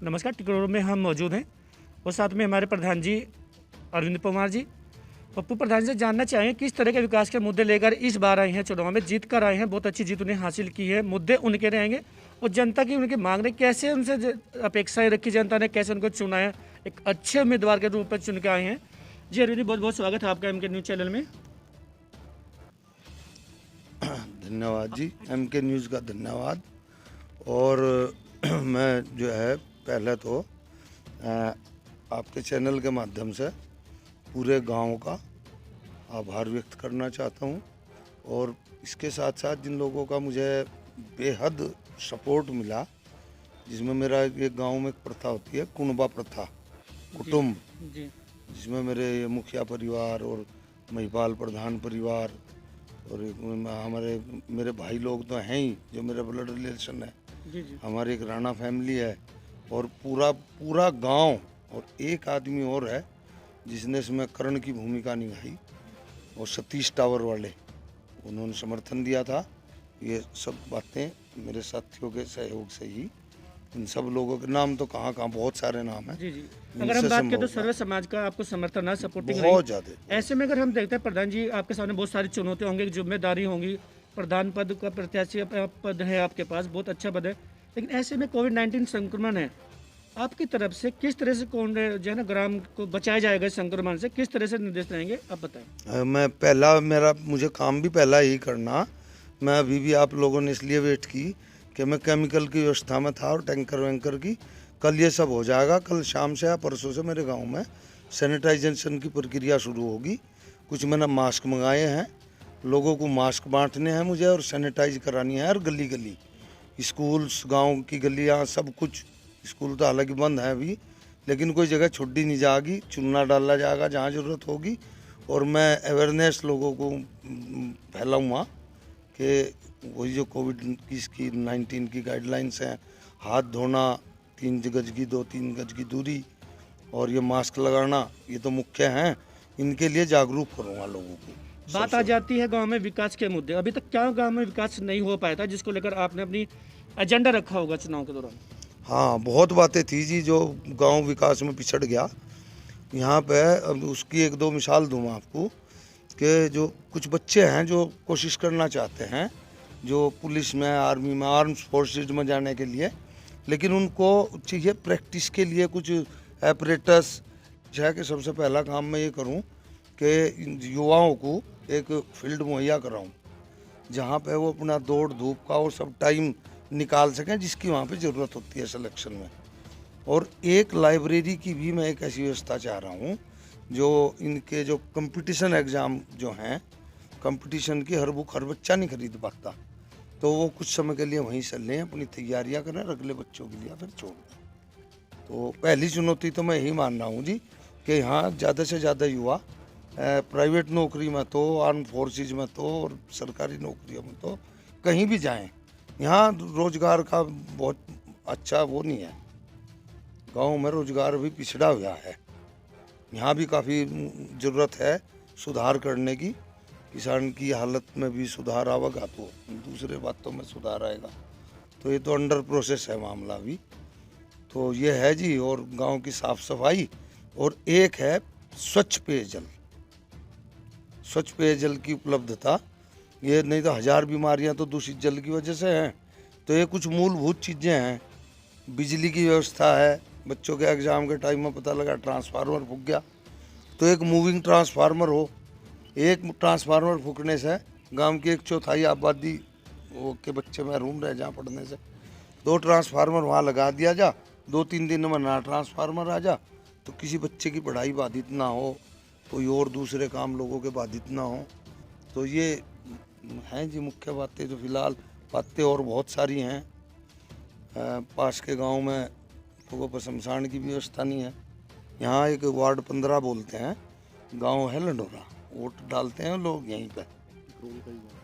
नमस्कार, टिकरोल में हम मौजूद हैं और साथ में हमारे प्रधान जी अरविंद पवार जी। पप्पू प्रधान से जानना चाहेंगे किस तरह के विकास के मुद्दे लेकर इस बार आए हैं, चुनाव में जीत कर आए हैं, बहुत अच्छी जीत उन्हें हासिल की है, मुद्दे उनके रहेंगे और जनता की उनकी मांग रहे, कैसे उनसे अपेक्षाएं रखी जनता ने, कैसे उनको चुना है, एक अच्छे उम्मीदवार के रूप में चुन के आए हैं। जी अरविंद जी, बहुत बहुत स्वागत है आपका एमके न्यूज़ चैनल में। धन्यवाद जी, एमके न्यूज़ का धन्यवाद। और मैं जो है पहले तो आपके चैनल के माध्यम से पूरे गांव का आभार व्यक्त करना चाहता हूं और इसके साथ साथ जिन लोगों का मुझे बेहद सपोर्ट मिला, जिसमें मेरा एक गांव में एक प्रथा होती है कुनबा प्रथा, कुटुंब, जिसमें मेरे मुखिया परिवार और महिपाल प्रधान परिवार और हमारे मेरे भाई लोग तो हैं ही जो मेरे ब्लड रिलेशन है। हमारी एक राणा फैमिली है और पूरा गांव और एक आदमी और है जिसने इसमें कर्ण की भूमिका निभाई और सतीश टावर वाले, उन्होंने समर्थन दिया था। ये सब बातें मेरे साथियों के सहयोग से ही, इन सब लोगों के नाम तो कहाँ बहुत सारे नाम हैं। जी। अगर हम बात करें तो सर्व समाज का आपको समर्थन है, सपोर्टिंग बहुत ज़्यादा। ऐसे में अगर हम देखते हैं प्रधान जी, आपके सामने बहुत सारी चुनौतियाँ होंगी, जिम्मेदारी होंगी, प्रधान पद का प्रत्याशी पद है आपके पास, बहुत अच्छा पद है, लेकिन ऐसे में कोविड-19 संक्रमण है, आपकी तरफ से किस तरह से कौन जो है ना ग्राम को बचाया जाएगा इस संक्रमण से, किस तरह से निर्देश रहेंगे आप बताएं। मैं मुझे काम भी पहला ही करना। मैं अभी भी आप लोगों ने इसलिए वेट की कि मैं केमिकल की व्यवस्था में था और टैंकर वैंकर की, कल ये सब हो जाएगा। कल शाम से या परसों से मेरे गांव में सैनिटाइजेशन की प्रक्रिया शुरू होगी। कुछ मैंने मास्क मंगाए हैं, लोगों को मास्क बांटने हैं मुझे और सैनिटाइज करानी है। और गली गली स्कूल्स, गांव की गलियां, सब कुछ, स्कूल तो हालांकि बंद है अभी, लेकिन कोई जगह छुट्टी नहीं जाएगी, चूना डाला जाएगा जहाँ ज़रूरत होगी। और मैं अवेयरनेस लोगों को फैलाऊँगा कि वही जो कोविड-19 की गाइडलाइंस हैं, हाथ धोना, 3 गज की 2-3 गज की दूरी और ये मास्क लगाना, ये तो मुख्य हैं। इनके लिए जागरूक करूँगा लोगों को। बात आ जाती है गांव में विकास के मुद्दे, अभी तक क्या गांव में विकास नहीं हो पाया था जिसको लेकर आपने अपनी एजेंडा रखा होगा चुनाव के दौरान? हाँ, बहुत बातें थी जी जो गांव विकास में पिछड़ गया। यहाँ पे अब उसकी 1-2 मिसाल दूँ आपको कि जो कुछ बच्चे हैं जो कोशिश करना चाहते हैं, जो पुलिस में, आर्मी में, आर्म्स फोर्सेज में जाने के लिए, लेकिन उनको चाहिए प्रैक्टिस के लिए कुछ एपरेटस। है कि सबसे पहला काम मैं ये करूँ कि युवाओं को एक फील्ड मुहैया कराऊँ जहाँ पे वो अपना दौड़ धूप का और सब टाइम निकाल सकें जिसकी वहाँ पे ज़रूरत होती है सिलेक्शन में। और एक लाइब्रेरी की भी मैं एक ऐसी व्यवस्था चाह रहा हूँ जो इनके जो कंपटीशन एग्ज़ाम जो हैं, कंपटीशन की हर बुक हर बच्चा नहीं खरीद पाता, तो वो कुछ समय के लिए वहीं से लें, अपनी तैयारियाँ करें, अगले बच्चों के लिए फिर छोड़ दें। तो पहली चुनौती तो मैं यही मान रहा हूँ जी कि यहाँ ज़्यादा से ज़्यादा युवा प्राइवेट नौकरी में तो, आर्म फोर्सेज में तो और सरकारी नौकरियों में तो कहीं भी जाएं, यहाँ रोज़गार का बहुत अच्छा वो नहीं है। गांव में रोज़गार भी पिछड़ा हुआ है, यहाँ भी काफ़ी ज़रूरत है सुधार करने की। किसान की हालत में भी सुधार आवेगा तो दूसरे बातों में सुधार आएगा। तो ये तो अंडर प्रोसेस है मामला भी। तो ये है जी। और गांव की साफ़ सफाई और एक है स्वच्छ पेयजल, स्वच्छ पेयजल की उपलब्धता। ये नहीं तो 1000 बीमारियां तो दूषित जल की वजह से हैं। तो ये कुछ मूलभूत चीज़ें हैं। बिजली की व्यवस्था है, बच्चों के एग्ज़ाम के टाइम में पता लगा ट्रांसफार्मर फूक गया, तो एक मूविंग ट्रांसफार्मर हो। एक ट्रांसफार्मर फूकने से गांव की 1/4 आबादी वो के बच्चे महरूम रह जहाँ पढ़ने से। 2 ट्रांसफार्मर वहाँ लगा दिया जा, 2-3 दिन में नया ट्रांसफार्मर आ जा, तो किसी बच्चे की पढ़ाई बाधित ना हो, कोई और दूसरे काम लोगों के बाधित ना हो। तो ये हैं जी मुख्य बातें। जो फिलहाल बातें और बहुत सारी हैं। पास के गांव में लोगों पर शमशान की व्यवस्था नहीं है। यहाँ एक वार्ड 15 बोलते हैं, गांव है लंडोरा, वोट डालते हैं लोग यहीं पे,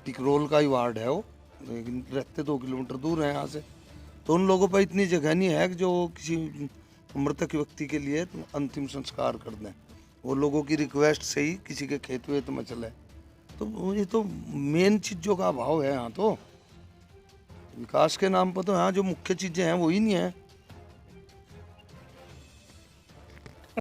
टिकरोल का ही वार्ड है वो, लेकिन रहते 2 किलोमीटर दूर है यहाँ से। तो उन लोगों पर इतनी जगह नहीं है कि जो किसी मृतक व्यक्ति के लिए अंतिम संस्कार कर दें। वो लोगों की रिक्वेस्ट से ही किसी के खेत वेत में चले। तो ये तो मेन चीज़ों का अभाव है यहाँ। तो विकास के नाम पर तो यहाँ जो मुख्य चीज़ें हैं वो ही नहीं है।